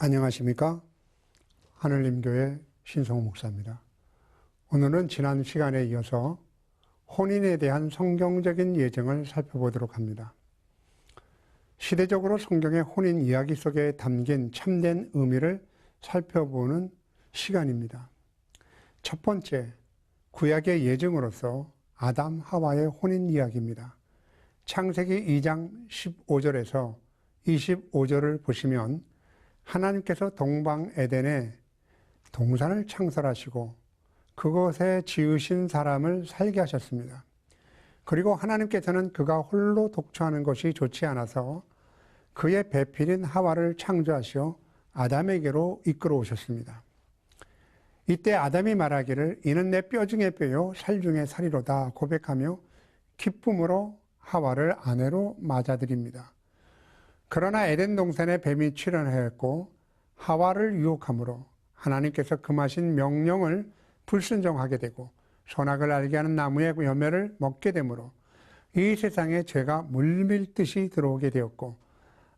안녕하십니까? 하늘림교회 신성호 목사입니다. 오늘은 지난 시간에 이어서 혼인에 대한 성경적인 예정을 살펴보도록 합니다. 시대적으로 성경의 혼인 이야기 속에 담긴 참된 의미를 살펴보는 시간입니다. 첫 번째, 구약의 예정으로서 아담, 하와의 혼인 이야기입니다. 창세기 2장 15절에서 25절을 보시면 하나님께서 동방 에덴에 동산을 창설하시고 그곳에 지으신 사람을 살게 하셨습니다. 그리고 하나님께서는 그가 홀로 독처하는 것이 좋지 않아서 그의 배필인 하와를 창조하시어 아담에게로 이끌어 오셨습니다. 이때 아담이 말하기를 이는 내 뼈 중에 뼈요 살 중에 살이로다 고백하며 기쁨으로 하와를 아내로 맞아들입니다. 그러나 에덴 동산에 뱀이 출현하였고 하와를 유혹함으로 하나님께서 금하신 명령을 불순종하게 되고 선악을 알게 하는 나무의 열매를 먹게 되므로 이 세상에 죄가 물밀듯이 들어오게 되었고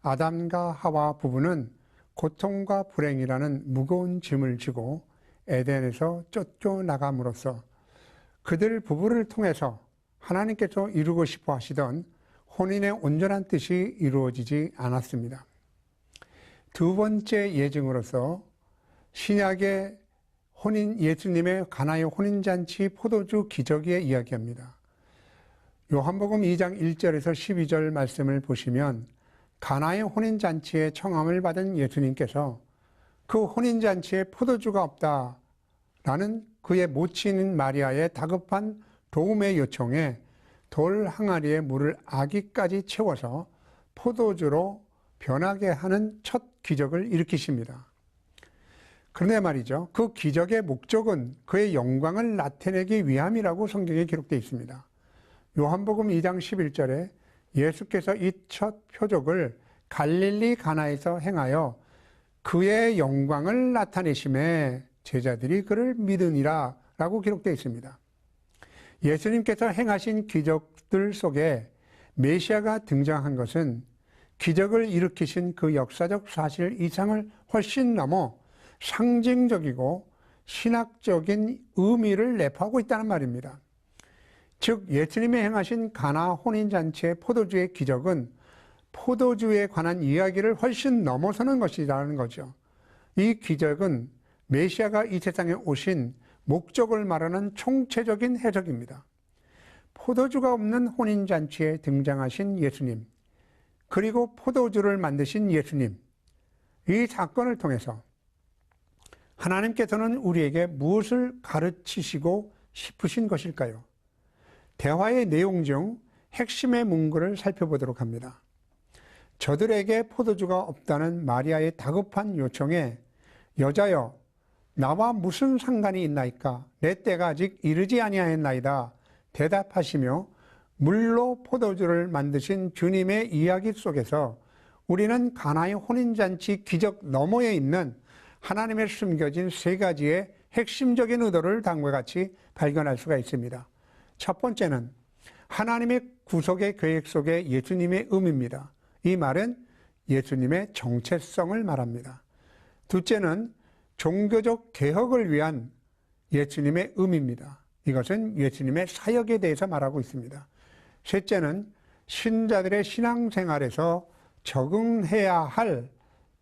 아담과 하와 부부는 고통과 불행이라는 무거운 짐을 지고 에덴에서 쫓겨나감으로써 그들 부부를 통해서 하나님께서 이루고 싶어 하시던 혼인의 온전한 뜻이 이루어지지 않았습니다. 두 번째 예증으로서 신약의 예수님의 가나의 혼인잔치 포도주 기적의 이야기합니다. 요한복음 2장 1절에서 12절 말씀을 보시면 가나의 혼인잔치에 청함을 받은 예수님께서 그 혼인잔치에 포도주가 없다라는 그의 모친인 마리아의 다급한 도움의 요청에 돌 항아리에 물을 아기까지 채워서 포도주로 변하게 하는 첫 기적을 일으키십니다. 그런데 말이죠. 그 기적의 목적은 그의 영광을 나타내기 위함이라고 성경에 기록되어 있습니다. 요한복음 2장 11절에 예수께서 이 첫 표적을 갈릴리 가나에서 행하여 그의 영광을 나타내심에 제자들이 그를 믿으니라 라고 기록되어 있습니다. 예수님께서 행하신 기적들 속에 메시아가 등장한 것은 기적을 일으키신 그 역사적 사실 이상을 훨씬 넘어 상징적이고 신학적인 의미를 내포하고 있다는 말입니다. 즉 예수님이 행하신 가나 혼인잔치의 포도주의 기적은 포도주에 관한 이야기를 훨씬 넘어서는 것이라는 거죠. 이 기적은 메시아가 이 세상에 오신 목적을 말하는 총체적인 해석입니다. 포도주가 없는 혼인잔치에 등장하신 예수님, 그리고 포도주를 만드신 예수님, 이 사건을 통해서 하나님께서는 우리에게 무엇을 가르치시고 싶으신 것일까요? 대화의 내용 중 핵심의 문구를 살펴보도록 합니다. 저들에게 포도주가 없다는 마리아의 다급한 요청에 여자여 나와 무슨 상관이 있나이까? 내 때가 아직 이르지 아니하였나이다 대답하시며 물로 포도주를 만드신 주님의 이야기 속에서 우리는 가나의 혼인잔치 기적 너머에 있는 하나님의 숨겨진 세 가지의 핵심적인 의도를 다음과 같이 발견할 수가 있습니다. 첫 번째는 하나님의 구속의 계획 속에 예수님의 의미입니다. 이 말은 예수님의 정체성을 말합니다. 둘째는 종교적 개혁을 위한 예수님의 의미입니다. 이것은 예수님의 사역에 대해서 말하고 있습니다. 셋째는 신자들의 신앙생활에서 적응해야 할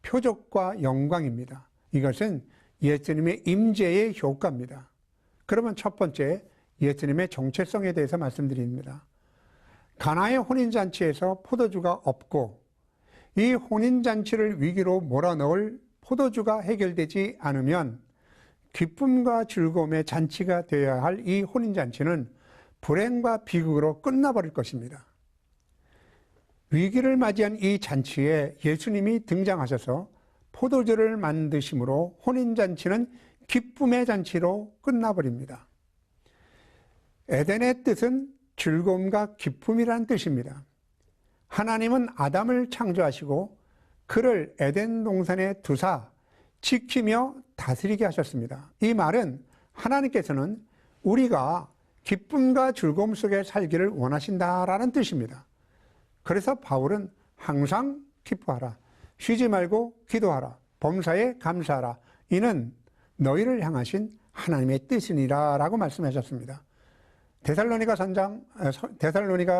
표적과 영광입니다. 이것은 예수님의 임재의 효과입니다. 그러면 첫 번째 예수님의 정체성에 대해서 말씀드립니다. 가나의 혼인잔치에서 포도주가 없고 이 혼인잔치를 위기로 몰아넣을 포도주가 해결되지 않으면 기쁨과 즐거움의 잔치가 되어야 할 이 혼인잔치는 불행과 비극으로 끝나버릴 것입니다. 위기를 맞이한 이 잔치에 예수님이 등장하셔서 포도주를 만드심으로 혼인잔치는 기쁨의 잔치로 끝나버립니다. 에덴의 뜻은 즐거움과 기쁨이라는 뜻입니다. 하나님은 아담을 창조하시고 그를 에덴 동산에 두사 지키며 다스리게 하셨습니다. 이 말은 하나님께서는 우리가 기쁨과 즐거움 속에 살기를 원하신다라는 뜻입니다. 그래서 바울은 항상 기뻐하라, 쉬지 말고 기도하라, 범사에 감사하라. 이는 너희를 향하신 하나님의 뜻이니라 라고 말씀하셨습니다. 데살로니가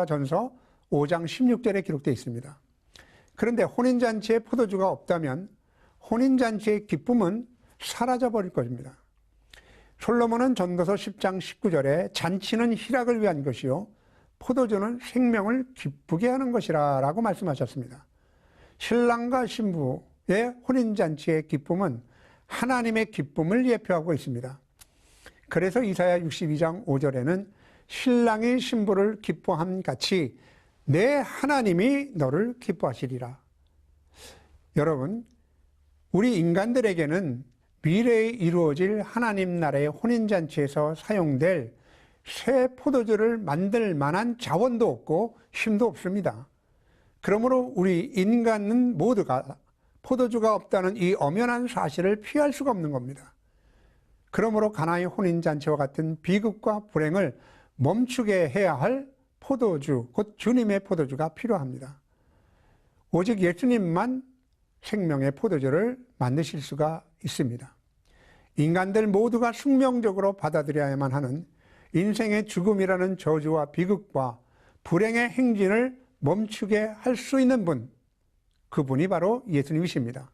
전서 5장 16절에 기록되어 있습니다. 그런데 혼인잔치에 포도주가 없다면 혼인잔치의 기쁨은 사라져버릴 것입니다. 솔로몬은 전도서 10장 19절에 잔치는 희락을 위한 것이요 포도주는 생명을 기쁘게 하는 것이라 라고 말씀하셨습니다. 신랑과 신부의 혼인잔치의 기쁨은 하나님의 기쁨을 예표하고 있습니다. 그래서 이사야 62장 5절에는 신랑이 신부를 기뻐함 같이 내 하나님이 너를 기뻐하시리라. 여러분, 우리 인간들에게는 미래에 이루어질 하나님 나라의 혼인잔치에서 사용될 새 포도주를 만들 만한 자원도 없고 힘도 없습니다. 그러므로 우리 인간은 모두가 포도주가 없다는 이 엄연한 사실을 피할 수가 없는 겁니다. 그러므로 가나의 혼인잔치와 같은 비극과 불행을 멈추게 해야 할 포도주, 곧 주님의 포도주가 필요합니다. 오직 예수님만 생명의 포도주를 만드실 수가 있습니다. 인간들 모두가 숙명적으로 받아들여야만 하는 인생의 죽음이라는 저주와 비극과 불행의 행진을 멈추게 할 수 있는 분, 그분이 바로 예수님이십니다.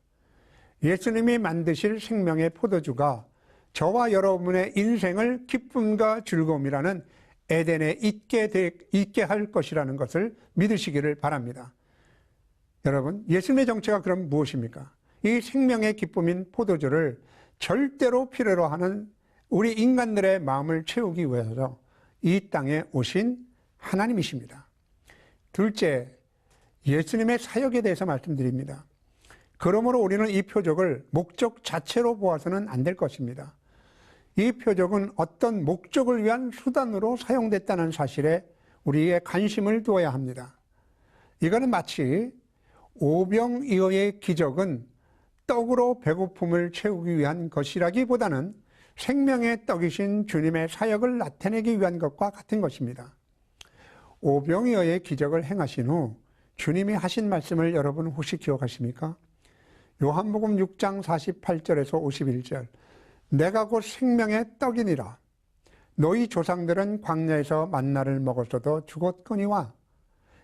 예수님이 만드실 생명의 포도주가 저와 여러분의 인생을 기쁨과 즐거움이라는 에덴에 있게 할 것이라는 것을 믿으시기를 바랍니다. 여러분, 예수님의 정체가 그럼 무엇입니까? 이 생명의 기쁨인 포도주를 절대로 필요로 하는 우리 인간들의 마음을 채우기 위해서 이 땅에 오신 하나님이십니다. 둘째, 예수님의 사역에 대해서 말씀드립니다. 그러므로 우리는 이 표적을 목적 자체로 보아서는 안 될 것입니다. 이 표적은 어떤 목적을 위한 수단으로 사용됐다는 사실에 우리의 관심을 두어야 합니다. 이거는 마치 오병이어의 기적은 떡으로 배고픔을 채우기 위한 것이라기보다는 생명의 떡이신 주님의 사역을 나타내기 위한 것과 같은 것입니다. 오병이어의 기적을 행하신 후 주님이 하신 말씀을 여러분 혹시 기억하십니까? 요한복음 6장 48절에서 51절. 내가 곧 생명의 떡이니라. 너희 조상들은 광야에서 만나를 먹었어도 죽었거니와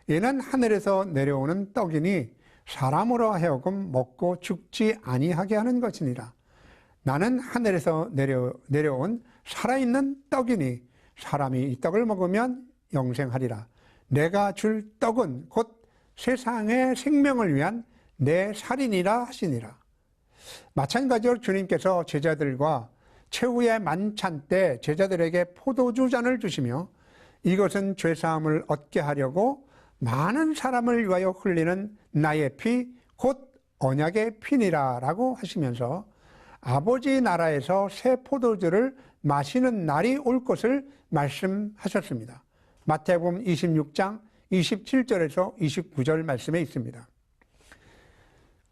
이는 하늘에서 내려오는 떡이니 사람으로 하여금 먹고 죽지 아니하게 하는 것이니라. 나는 하늘에서 내려온 살아있는 떡이니 사람이 이 떡을 먹으면 영생하리라. 내가 줄 떡은 곧 세상의 생명을 위한 내 살이니라 하시니라. 마찬가지로 주님께서 제자들과 최후의 만찬 때 제자들에게 포도주 잔을 주시며 이것은 죄사함을 얻게 하려고 많은 사람을 위하여 흘리는 나의 피, 곧 언약의 피니라 라고 하시면서 아버지 나라에서 새 포도주를 마시는 날이 올 것을 말씀하셨습니다. 마태복음 26장 27절에서 29절 말씀에 있습니다.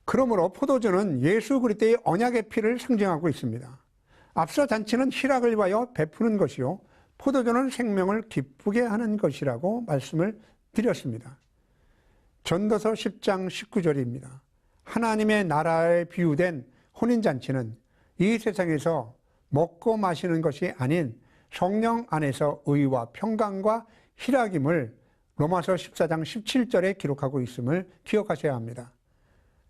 그러므로 포도주는 예수 그리스도의 언약의 피를 상징하고 있습니다. 앞서 잔치는 희락을 위하여 베푸는 것이요 포도주는 생명을 기쁘게 하는 것이라고 말씀을 드렸습니다. 전도서 10장 19절입니다. 하나님의 나라에 비유된 혼인잔치는 이 세상에서 먹고 마시는 것이 아닌 성령 안에서 의와 평강과 희락임을 로마서 14장 17절에 기록하고 있음을 기억하셔야 합니다.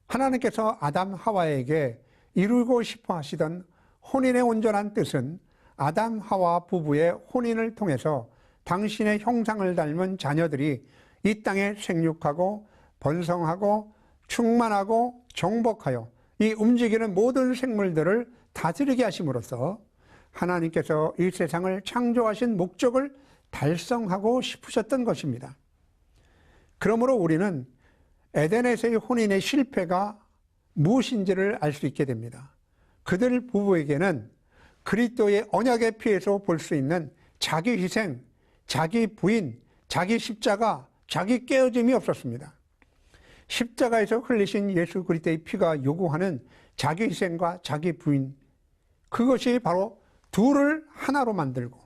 하나님께서 아담 하와에게 이루고 싶어 하시던 혼인의 온전한 뜻은 아담 하와 부부의 혼인을 통해서 당신의 형상을 닮은 자녀들이 이 땅에 생육하고 번성하고 충만하고 정복하여 이 움직이는 모든 생물들을 다스리게 하심으로써 하나님께서 이 세상을 창조하신 목적을 달성하고 싶으셨던 것입니다. 그러므로 우리는 에덴에서의 혼인의 실패가 무엇인지를 알 수 있게 됩니다. 그들 부부에게는 그리스도의 언약의 피에서 볼 수 있는 자기 희생, 자기 부인, 자기 십자가, 자기 깨어짐이 없었습니다. 십자가에서 흘리신 예수 그리스도의 피가 요구하는 자기 희생과 자기 부인, 그것이 바로 둘을 하나로 만들고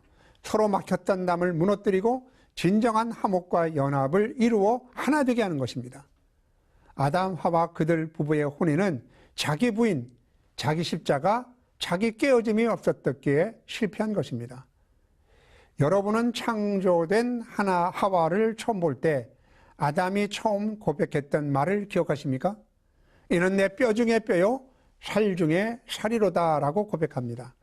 서로 막혔던 담을 무너뜨리고 진정한 화목과 연합을 이루어 하나 되게 하는 것입니다. 아담 하와 그들 부부의 혼인은 자기 부인, 자기 십자가, 자기 깨어짐이 없었기에 실패한 것입니다. 여러분은 창조된 하와를 처음 볼 때 아담이 처음 고백했던 말을 기억하십니까? 이는 내 뼈 중에 뼈요 살 중에 살이로다 라고 고백합니다.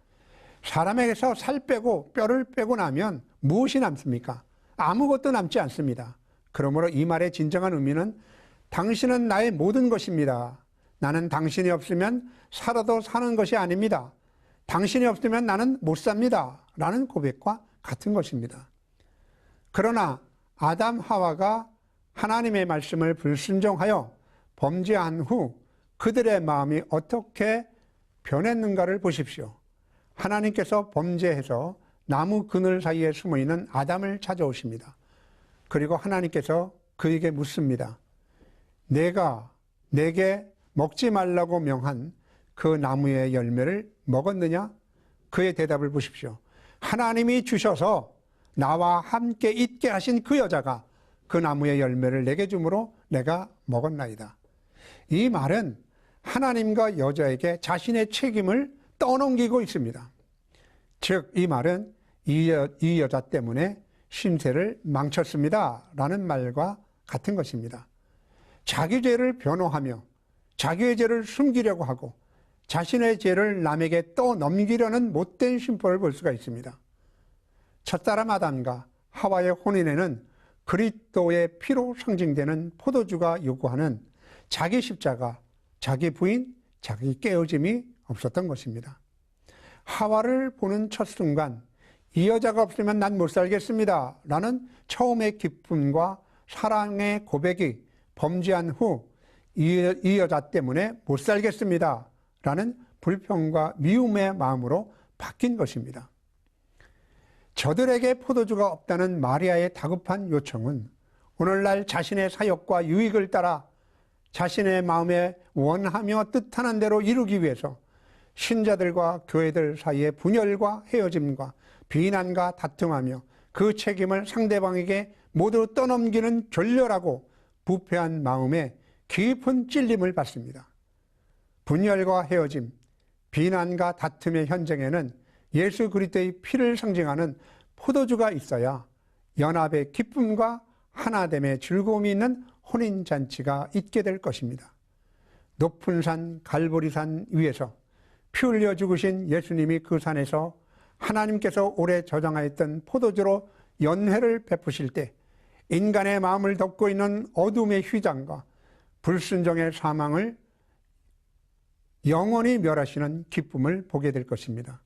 사람에게서 살 빼고 뼈를 빼고 나면 무엇이 남습니까? 아무것도 남지 않습니다. 그러므로 이 말의 진정한 의미는 당신은 나의 모든 것입니다. 나는 당신이 없으면 살아도 사는 것이 아닙니다. 당신이 없으면 나는 못 삽니다. 라는 고백과 같은 것입니다. 그러나 아담 하와가 하나님의 말씀을 불순종하여 범죄한 후 그들의 마음이 어떻게 변했는가를 보십시오. 하나님께서 범죄해서 나무 그늘 사이에 숨어있는 아담을 찾아오십니다. 그리고 하나님께서 그에게 묻습니다. 내가 내게 먹지 말라고 명한 그 나무의 열매를 먹었느냐? 그의 대답을 보십시오. 하나님이 주셔서 나와 함께 있게 하신 그 여자가 그 나무의 열매를 내게 주므로 내가 먹었나이다. 이 말은 하나님과 여자에게 자신의 책임을 떠넘기고 있습니다. 즉, 이 말은 이 여자 때문에 신세를 망쳤습니다. 라는 말과 같은 것입니다. 자기 죄를 변호하며 자기의 죄를 숨기려고 하고 자신의 죄를 남에게 떠넘기려는 못된 심보를 볼 수가 있습니다. 첫사람 아담과 하와의 혼인에는 그리스도의 피로 상징되는 포도주가 요구하는 자기 십자가, 자기 부인, 자기 깨어짐이 없었던 것입니다. 하와를 보는 첫 순간 이 여자가 없으면 난 못 살겠습니다 라는 처음의 기쁨과 사랑의 고백이 범죄한 후 이 여자 때문에 못 살겠습니다 라는 불평과 미움의 마음으로 바뀐 것입니다. 저들에게 포도주가 없다는 마리아의 다급한 요청은 오늘날 자신의 사역과 유익을 따라 자신의 마음에 원하며 뜻하는 대로 이루기 위해서 신자들과 교회들 사이의 분열과 헤어짐과 비난과 다툼하며 그 책임을 상대방에게 모두 떠넘기는 졸렬하고 부패한 마음에 깊은 찔림을 받습니다. 분열과 헤어짐, 비난과 다툼의 현장에는 예수 그리스도의 피를 상징하는 포도주가 있어야 연합의 기쁨과 하나됨의 즐거움이 있는 혼인잔치가 있게 될 것입니다. 높은 산 갈보리산 위에서 피 흘려 죽으신 예수님이 그 산에서 하나님께서 오래 저장하였던 포도주로 연회를 베푸실 때 인간의 마음을 덮고 있는 어둠의 휘장과 불순종의 사망을 영원히 멸하시는 기쁨을 보게 될 것입니다.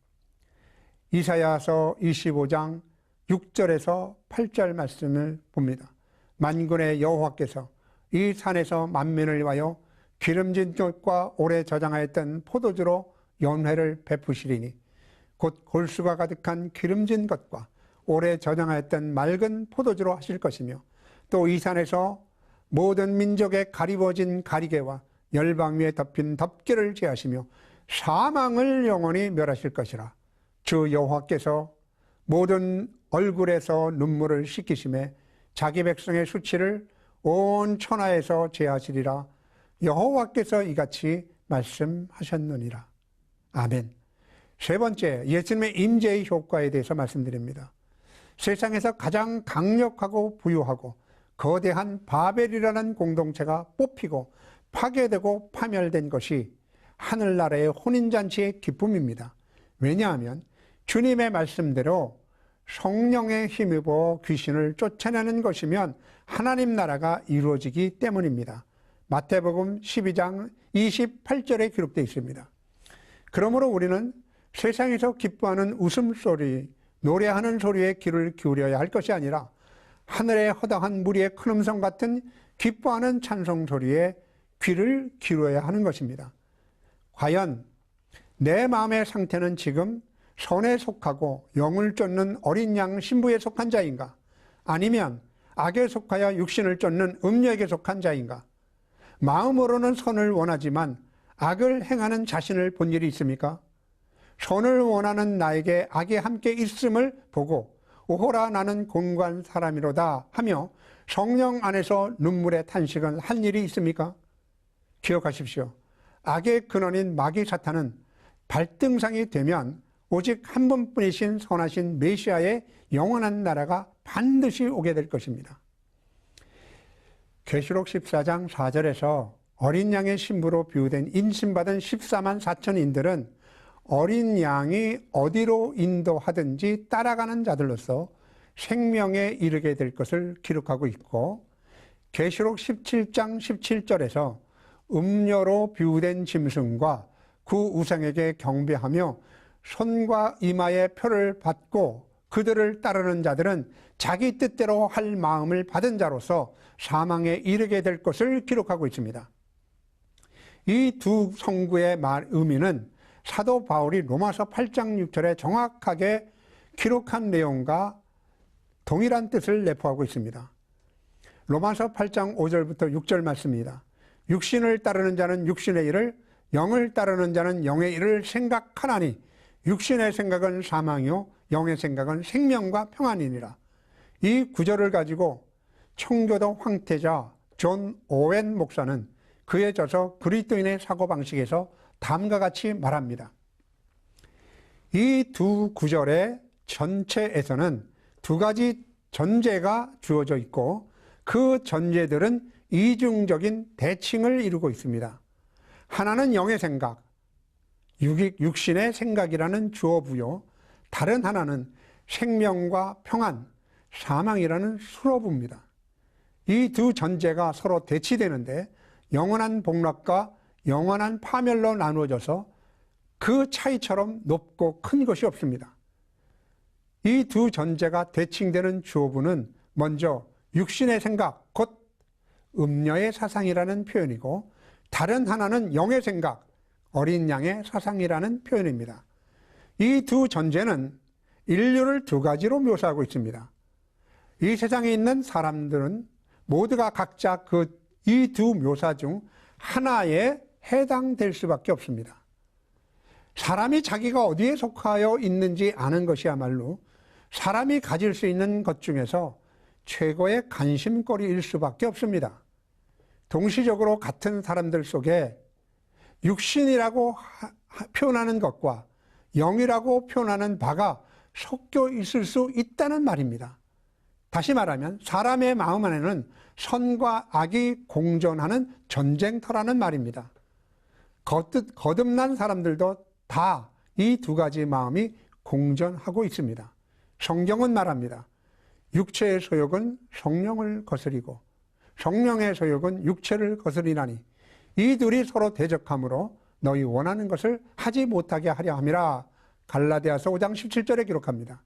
이사야서 25장 6절에서 8절 말씀을 봅니다. 만군의 여호와께서 이 산에서 만민을 위하여 기름진 것과 오래 저장하였던 포도주로 연회를 베푸시리니 곧 골수가 가득한 기름진 것과 오래 저장하였던 맑은 포도주로 하실 것이며 또 이 산에서 모든 민족에 가리워진 가리개와 열방 위에 덮인 덮개를 제하시며 사망을 영원히 멸하실 것이라. 주 여호와께서 모든 얼굴에서 눈물을 씻기심에 자기 백성의 수치를 온 천하에서 제하시리라. 여호와께서 이같이 말씀하셨느니라. 아멘. 세 번째, 예수님의 임재의 효과에 대해서 말씀드립니다. 세상에서 가장 강력하고 부유하고 거대한 바벨이라는 공동체가 뽑히고 파괴되고 파멸된 것이 하늘나라의 혼인잔치의 기쁨입니다. 왜냐하면 주님의 말씀대로 성령에 힘입어 귀신을 쫓아내는 것이면 하나님 나라가 이루어지기 때문입니다. 마태복음 12장 28절에 기록되어 있습니다. 그러므로 우리는 세상에서 기뻐하는 웃음소리, 노래하는 소리에 귀를 기울여야 할 것이 아니라 하늘의 허다한 무리의 큰 음성 같은 기뻐하는 찬송 소리에 귀를 기울여야 하는 것입니다. 과연 내 마음의 상태는 지금 선에 속하고 영을 쫓는 어린 양 신부에 속한 자인가? 아니면 악에 속하여 육신을 쫓는 음녀에게 속한 자인가? 마음으로는 선을 원하지만 악을 행하는 자신을 본 일이 있습니까? 선을 원하는 나에게 악이 함께 있음을 보고 오호라 나는 공고한 사람이로다 하며 성령 안에서 눈물의 탄식을 한 일이 있습니까? 기억하십시오. 악의 근원인 마귀 사탄은 발등상이 되면 오직 한 분뿐이신 선하신 메시아의 영원한 나라가 반드시 오게 될 것입니다. 계시록 14장 4절에서 어린 양의 신부로 비유된 인신받은 14만 4천인들은 어린 양이 어디로 인도하든지 따라가는 자들로서 생명에 이르게 될 것을 기록하고 있고, 계시록 17장 17절에서 음녀로 비유된 짐승과 그 우상에게 경배하며 손과 이마에 표를 받고 그들을 따르는 자들은 자기 뜻대로 할 마음을 받은 자로서 사망에 이르게 될 것을 기록하고 있습니다. 이 두 성구의 의미는 사도 바울이 로마서 8장 6절에 정확하게 기록한 내용과 동일한 뜻을 내포하고 있습니다. 로마서 8장 5절부터 6절 말씀입니다. 육신을 따르는 자는 육신의 일을, 영을 따르는 자는 영의 일을 생각하나니 육신의 생각은 사망이요 영의 생각은 생명과 평안이니라. 이 구절을 가지고 청교도 황태자 존 오웬 목사는 그에 져서 그리스도인의 사고방식에서 다음과 같이 말합니다. 이 두 구절의 전체에서는 두 가지 전제가 주어져 있고 그 전제들은 이중적인 대칭을 이루고 있습니다. 하나는 영의 생각, 육신의 생각이라는 주어부요, 다른 하나는 생명과 평안, 사망이라는 수어부입니다. 이 두 전제가 서로 대치되는데 영원한 복락과 영원한 파멸로 나누어져서 그 차이처럼 높고 큰 것이 없습니다. 이 두 전제가 대칭되는 주어부는 먼저 육신의 생각, 곧 음녀의 사상이라는 표현이고, 다른 하나는 영의 생각, 어린 양의 사상이라는 표현입니다. 이 두 전제는 인류를 두 가지로 묘사하고 있습니다. 이 세상에 있는 사람들은 모두가 각자 이 두 묘사 중 하나에 해당될 수밖에 없습니다. 사람이 자기가 어디에 속하여 있는지 아는 것이야말로 사람이 가질 수 있는 것 중에서 최고의 관심거리일 수밖에 없습니다. 동시적으로 같은 사람들 속에 육신이라고 표현하는 것과 영이라고 표현하는 바가 섞여 있을 수 있다는 말입니다. 다시 말하면 사람의 마음 안에는 선과 악이 공존하는 전쟁터라는 말입니다. 거듭난 사람들도 다 이 두 가지 마음이 공존하고 있습니다. 성경은 말합니다. 육체의 소욕은 성령을 거스리고 성령의 소욕은 육체를 거스리나니 이 둘이 서로 대적하므로 너희 원하는 것을 하지 못하게 하려 함이라. 갈라디아서 5장 17절에 기록합니다.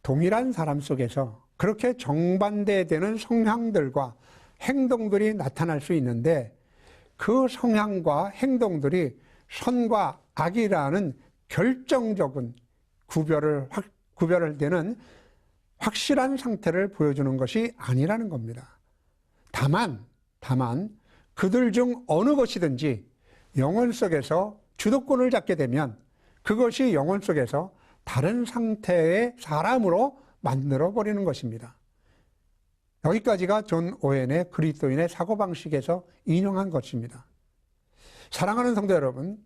동일한 사람 속에서 그렇게 정반대되는 성향들과 행동들이 나타날 수 있는데 그 성향과 행동들이 선과 악이라는 결정적인 구별을 되는 확실한 상태를 보여주는 것이 아니라는 겁니다. 다만 그들 중 어느 것이든지 영혼 속에서 주도권을 잡게 되면 그것이 영혼 속에서 다른 상태의 사람으로 만들어버리는 것입니다. 여기까지가 존 오웬의 그리스도인의 사고방식에서 인용한 것입니다. 사랑하는 성도 여러분,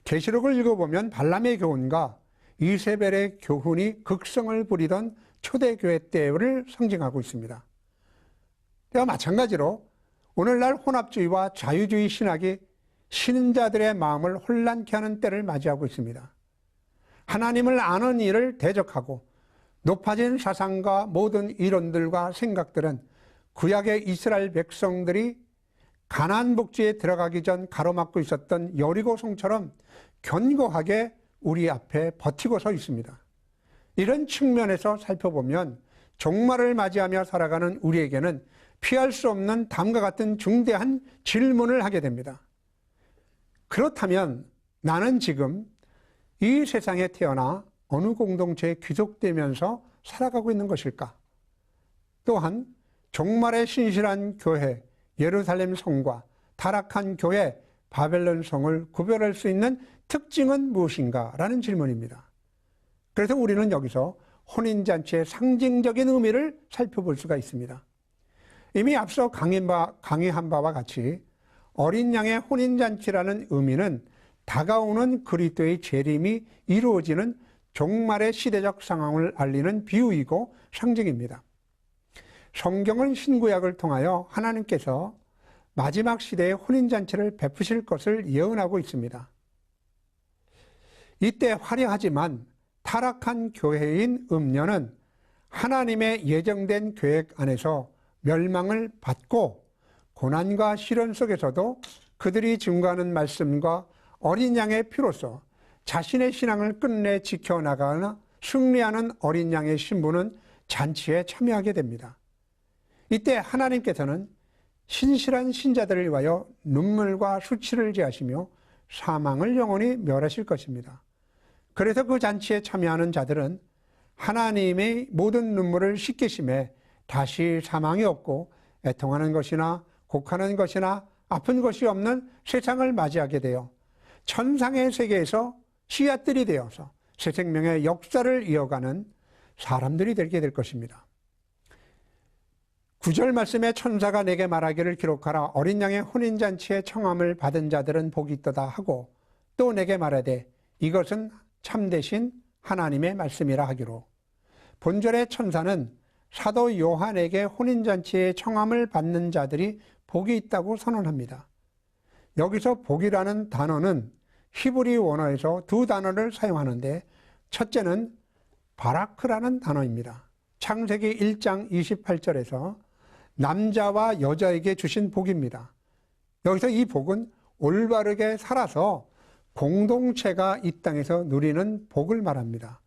계시록을 읽어보면 발람의 교훈과 이세벨의 교훈이 극성을 부리던 초대교회 때를 상징하고 있습니다. 때와 마찬가지로 오늘날 혼합주의와 자유주의 신학이 신자들의 마음을 혼란케 하는 때를 맞이하고 있습니다. 하나님을 아는 일을 대적하고 높아진 사상과 모든 이론들과 생각들은 구약의 이스라엘 백성들이 가나안 복지에 들어가기 전 가로막고 있었던 여리고 성처럼 견고하게 우리 앞에 버티고 서 있습니다. 이런 측면에서 살펴보면 종말을 맞이하며 살아가는 우리에게는 피할 수 없는 다음과 같은 중대한 질문을 하게 됩니다. 그렇다면 나는 지금 이 세상에 태어나 어느 공동체에 귀속되면서 살아가고 있는 것일까? 또한 종말의 신실한 교회 예루살렘 성과 타락한 교회 바벨론 성을 구별할 수 있는 특징은 무엇인가? 라는 질문입니다. 그래서 우리는 여기서 혼인잔치의 상징적인 의미를 살펴볼 수가 있습니다. 이미 앞서 강의한 바와 같이 어린 양의 혼인잔치라는 의미는 다가오는 그리스도의 재림이 이루어지는 종말의 시대적 상황을 알리는 비유이고 상징입니다. 성경은 신구약을 통하여 하나님께서 마지막 시대의 혼인잔치를 베푸실 것을 예언하고 있습니다. 이때 화려하지만 타락한 교회인 음녀는 하나님의 예정된 계획 안에서 멸망을 받고 고난과 시련 속에서도 그들이 증거하는 말씀과 어린 양의 피로써 자신의 신앙을 끝내 지켜나가나 승리하는 어린 양의 신부는 잔치에 참여하게 됩니다. 이때 하나님께서는 신실한 신자들을 위하여 눈물과 수치를 제하시며 사망을 영원히 멸하실 것입니다. 그래서 그 잔치에 참여하는 자들은 하나님의 모든 눈물을 씻기심에 다시 사망이 없고 애통하는 것이나 곡하는 것이나 아픈 것이 없는 세상을 맞이하게 되어 천상의 세계에서 씨앗들이 되어서 새 생명의 역사를 이어가는 사람들이 되게 될 것입니다. 9절 말씀에 천사가 내게 말하기를 기록하라. 어린 양의 혼인잔치에 청함을 받은 자들은 복이 있도다 하고 또 내게 말하되 이것은 참되신 하나님의 말씀이라 하기로. 본절의 천사는 사도 요한에게 혼인잔치에 청함을 받는 자들이 복이 있다고 선언합니다. 여기서 복이라는 단어는 히브리 원어에서 두 단어를 사용하는데 첫째는 바라크라는 단어입니다. 창세기 1장 28절에서 남자와 여자에게 주신 복입니다. 여기서 이 복은 올바르게 살아서 공동체가 이 땅에서 누리는 복을 말합니다.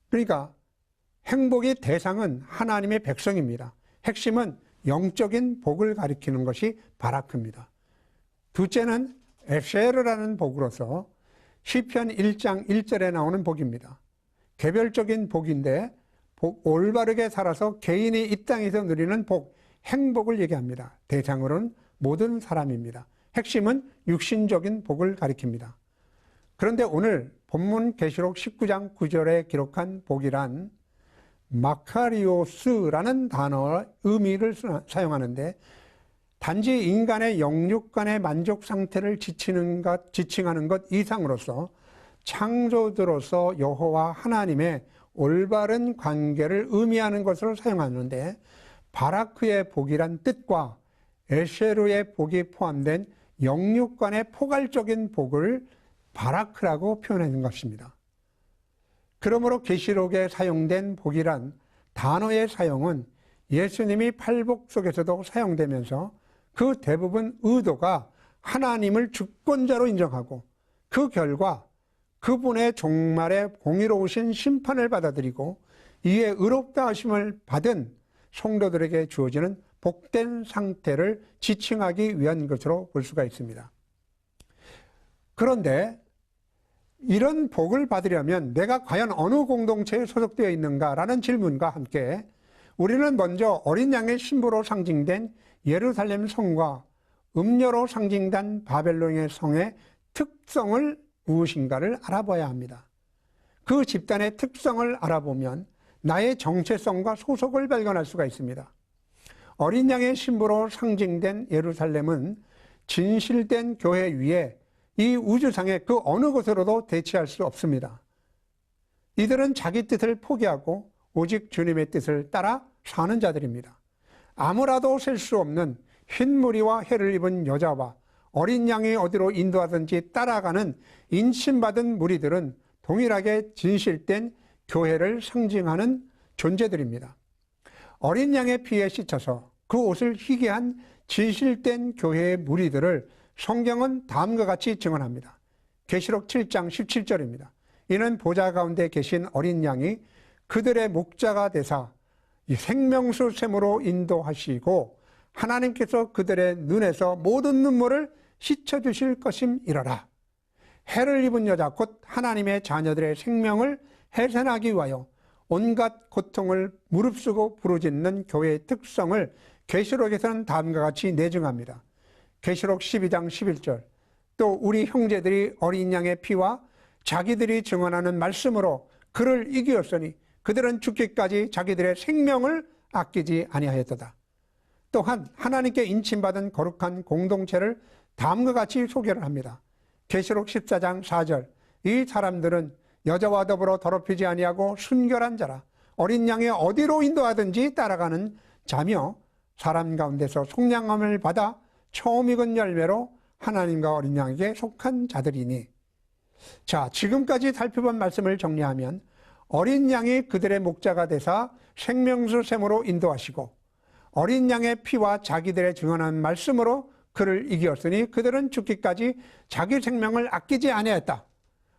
그러니까 행복의 대상은 하나님의 백성입니다. 핵심은 영적인 복을 가리키는 것이 바라크입니다. 둘째는 에쉐르라는 복으로서 시편 1장 1절에 나오는 복입니다. 개별적인 복인데 올바르게 살아서 개인이 이 땅에서 누리는 복, 행복을 얘기합니다. 대상으로는 모든 사람입니다. 핵심은 육신적인 복을 가리킵니다. 그런데 오늘 본문 계시록 19장 9절에 기록한 복이란 마카리오스라는 단어의 의미를 사용하는데 단지 인간의 영육간의 만족 상태를 지칭하는 것 이상으로서 창조주로서 여호와 하나님의 올바른 관계를 의미하는 것으로 사용하는데 바라크의 복이란 뜻과 에쉐르의 복이 포함된 영육간의 포괄적인 복을 바라크라고 표현하는 것입니다. 그러므로 계시록에 사용된 복이란 단어의 사용은 예수님이 팔복 속에서도 사용되면서 그 대부분 의도가 하나님을 주권자로 인정하고 그 결과 그분의 종말의 공의로우신 심판을 받아들이고 이에 의롭다 하심을 받은 성도들에게 주어지는 복된 상태를 지칭하기 위한 것으로 볼 수가 있습니다. 그런데 이런 복을 받으려면 내가 과연 어느 공동체에 소속되어 있는가라는 질문과 함께 우리는 먼저 어린 양의 신부로 상징된 예루살렘 성과 음녀로 상징된 바벨론의 성의 특성을 무엇인가를 알아봐야 합니다. 그 집단의 특성을 알아보면 나의 정체성과 소속을 발견할 수가 있습니다. 어린 양의 신부로 상징된 예루살렘은 진실된 교회 위에 이 우주상의 그 어느 곳으로도 대체할 수 없습니다. 이들은 자기 뜻을 포기하고 오직 주님의 뜻을 따라 사는 자들입니다. 아무라도 셀 수 없는 흰 무리와 해를 입은 여자와 어린 양이 어디로 인도하든지 따라가는 인침받은 무리들은 동일하게 진실된 교회를 상징하는 존재들입니다. 어린 양의 피에 씻어서 그 옷을 희게 한 진실된 교회의 무리들을 성경은 다음과 같이 증언합니다. 계시록 7장 17절입니다. 이는 보좌 가운데 계신 어린 양이 그들의 목자가 되사 이 생명수 샘으로 인도하시고 하나님께서 그들의 눈에서 모든 눈물을 씻어주실 것임이러라. 해를 입은 여자 곧 하나님의 자녀들의 생명을 해산하기 위하여 온갖 고통을 무릅쓰고 부르짖는 교회의 특성을 계시록에서는 다음과 같이 내증합니다. 계시록 12장 11절 또 우리 형제들이 어린 양의 피와 자기들이 증언하는 말씀으로 그를 이기었으니 그들은 죽기까지 자기들의 생명을 아끼지 아니하였도다. 또한 하나님께 인침받은 거룩한 공동체를 다음과 같이 소개를 합니다. 계시록 14장 4절, 이 사람들은 여자와 더불어 더럽히지 아니하고 순결한 자라, 어린 양의 어디로 인도하든지 따라가는 자며 사람 가운데서 속량함을 받아 처음 익은 열매로 하나님과 어린 양에게 속한 자들이니. 자, 지금까지 살펴본 말씀을 정리하면 어린 양이 그들의 목자가 되사 생명수 샘으로 인도하시고 어린 양의 피와 자기들의 증언한 말씀으로 그를 이기었으니 그들은 죽기까지 자기 생명을 아끼지 아니하였다.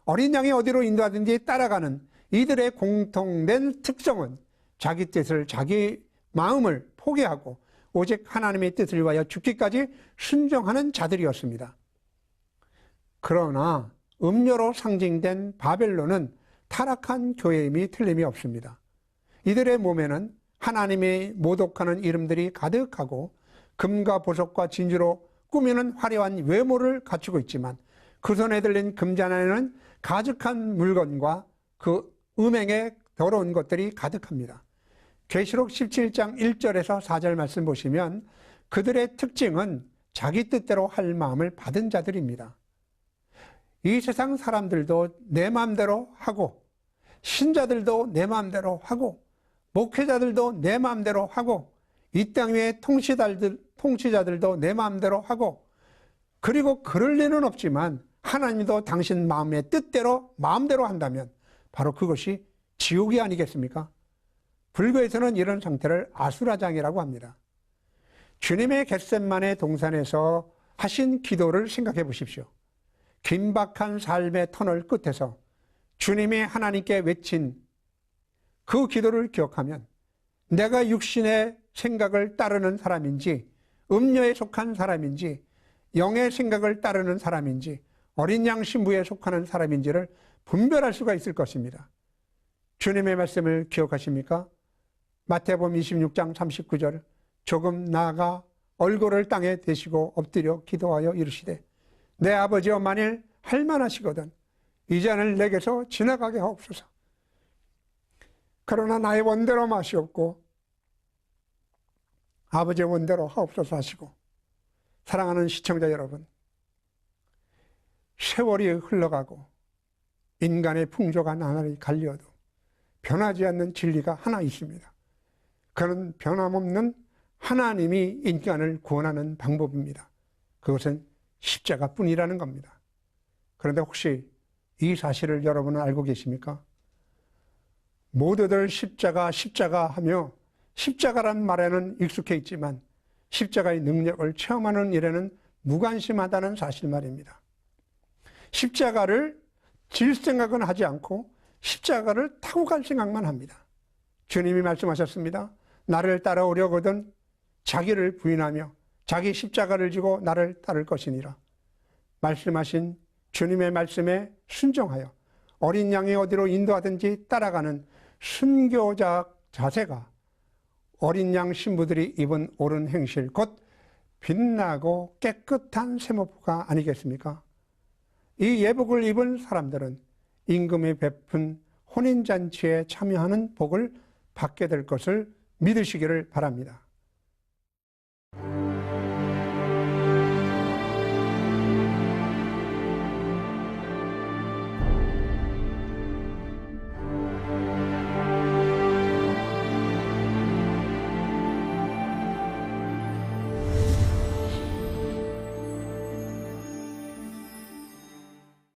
어린 양이 어디로 인도하든지 따라가는 이들의 공통된 특성은 자기 뜻을, 자기 마음을 포기하고 오직 하나님의 뜻을 위하여 죽기까지 순종하는 자들이었습니다. 그러나 음료로 상징된 바벨론은 타락한 교회임이 틀림이 없습니다. 이들의 몸에는 하나님의 모독하는 이름들이 가득하고 금과 보석과 진주로 꾸미는 화려한 외모를 갖추고 있지만 그 손에 들린 금잔에는 가득한 물건과 그 음행의 더러운 것들이 가득합니다. 계시록 17장 1절에서 4절 말씀 보시면 그들의 특징은 자기 뜻대로 할 마음을 받은 자들입니다. 이 세상 사람들도 내 마음대로 하고 신자들도 내 마음대로 하고 목회자들도 내 마음대로 하고 이 땅 위의 통치자들도 내 마음대로 하고, 그리고 그럴 리는 없지만 하나님도 당신 마음의 뜻대로 마음대로 한다면 바로 그것이 지옥이 아니겠습니까? 불교에서는 이런 상태를 아수라장이라고 합니다. 주님의 겟셋마네 동산에서 하신 기도를 생각해 보십시오. 긴박한 삶의 터널 끝에서 주님이 하나님께 외친 그 기도를 기억하면 내가 육신의 생각을 따르는 사람인지 음료에 속한 사람인지 영의 생각을 따르는 사람인지 어린 양 신부에 속하는 사람인지를 분별할 수가 있을 것입니다. 주님의 말씀을 기억하십니까? 마태복음 26장 39절, 조금 나아가 얼굴을 땅에 대시고 엎드려 기도하여 이르시되 내 아버지여 만일 할만하시거든 이 잔을 내게서 지나가게 하옵소서. 그러나 나의 원대로 마시옵고 아버지의 원대로 하옵소서 하시고. 사랑하는 시청자 여러분, 세월이 흘러가고 인간의 풍조가 나날이 갈려도 변하지 않는 진리가 하나 있습니다. 그는 변함없는 하나님이 인간을 구원하는 방법입니다. 그것은 십자가뿐이라는 겁니다. 그런데 혹시 이 사실을 여러분은 알고 계십니까? 모두들 십자가 하며 십자가란 말에는 익숙해 있지만 십자가의 능력을 체험하는 일에는 무관심하다는 사실 말입니다. 십자가를 질 생각은 하지 않고 십자가를 타고 갈 생각만 합니다. 주님이 말씀하셨습니다. 나를 따라오려거든 자기를 부인하며 자기 십자가를 지고 나를 따를 것이니라. 말씀하신 주님의 말씀에 순종하여 어린 양이 어디로 인도하든지 따라가는 순교자 자세가 어린 양 신부들이 입은 옳은 행실, 곧 빛나고 깨끗한 세모포가 아니겠습니까? 이 예복을 입은 사람들은 임금이 베푼 혼인잔치에 참여하는 복을 받게 될 것을 믿으시기를 바랍니다.